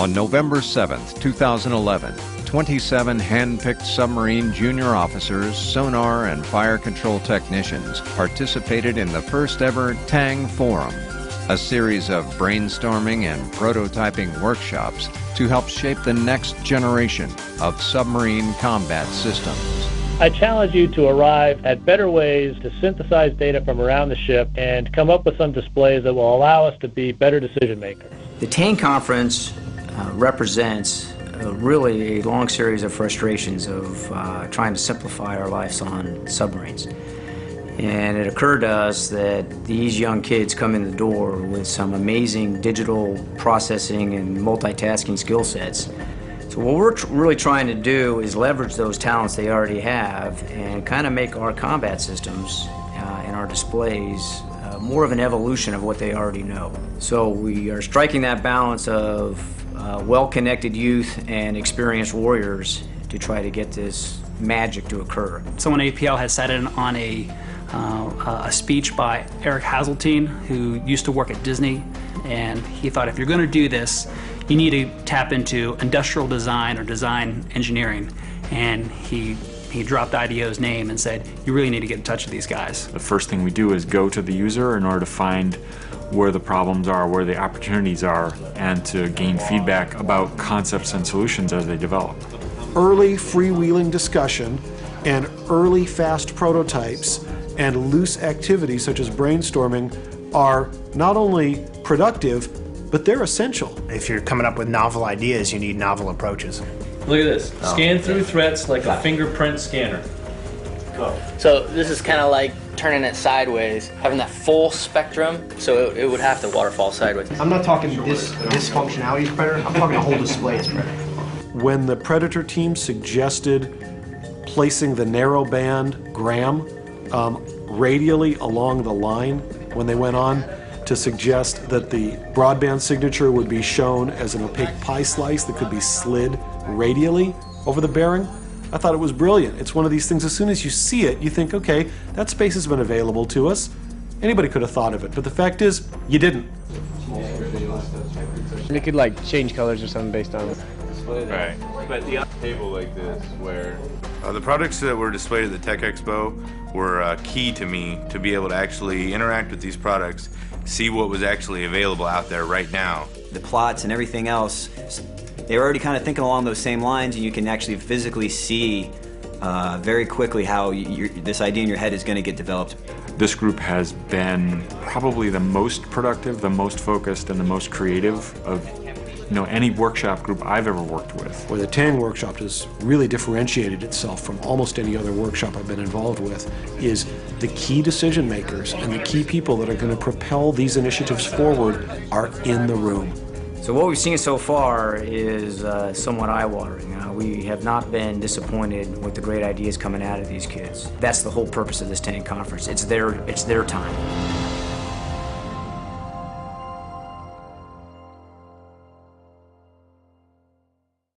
On November 7, 2011, 27 hand-picked submarine junior officers, sonar and fire control technicians participated in the first ever TANG Forum, a series of brainstorming and prototyping workshops to help shape the next generation of submarine combat systems. I challenge you to arrive at better ways to synthesize data from around the ship and come up with some displays that will allow us to be better decision makers. The TANG conference represents really a long series of frustrations of trying to simplify our lives on submarines. And it occurred to us that these young kids come in the door with some amazing digital processing and multitasking skill sets. So what we're really trying to do is leverage those talents they already have and kind of make our combat systems and our displays more of an evolution of what they already know. So we are striking that balance of well-connected youth and experienced warriors to try to get this magic to occur. Someone at APL has sat in on a speech by Eric Hazeltine, who used to work at Disney, and he thought if you're going to do this, you need to tap into industrial design or design engineering. And he dropped IDEO's name and said, you really need to get in touch with these guys. The first thing we do is go to the user in order to find where the problems are, where the opportunities are, and to gain feedback about concepts and solutions as they develop. Early freewheeling discussion and early fast prototypes and loose activities such as brainstorming are not only productive, but they're essential. If you're coming up with novel ideas, you need novel approaches. Look at this. Scan through threats like a fingerprint scanner. Go. So this is kind of like turning it sideways, having that full spectrum, so it would have to waterfall sideways. I'm not talking this functionality as Predator, I'm talking the whole display as Predator. When the Predator team suggested placing the narrowband gram radially along the line when they went on to suggest that the broadband signature would be shown as an opaque pie slice that could be slid radially over the bearing, I thought it was brilliant. It's one of these things, as soon as you see it, you think, okay, that space has been available to us. Anybody could have thought of it, but the fact is, you didn't. It could like change colors or something based on it. Right. But the table like this where the products that were displayed at the Tech Expo were key to me to be able to actually interact with these products, see what was actually available out there right now. The plots and everything else, they were already kind of thinking along those same lines, and you can actually physically see very quickly how this idea in your head is going to get developed. This group has been probably the most productive, the most focused, and the most creative of any workshop group I've ever worked with. Where the TANG workshop has really differentiated itself from almost any other workshop I've been involved with is the key decision makers and the key people that are going to propel these initiatives forward are in the room. So what we've seen so far is somewhat eye-watering. We have not been disappointed with the great ideas coming out of these kids. That's the whole purpose of this TANG conference. It's their time.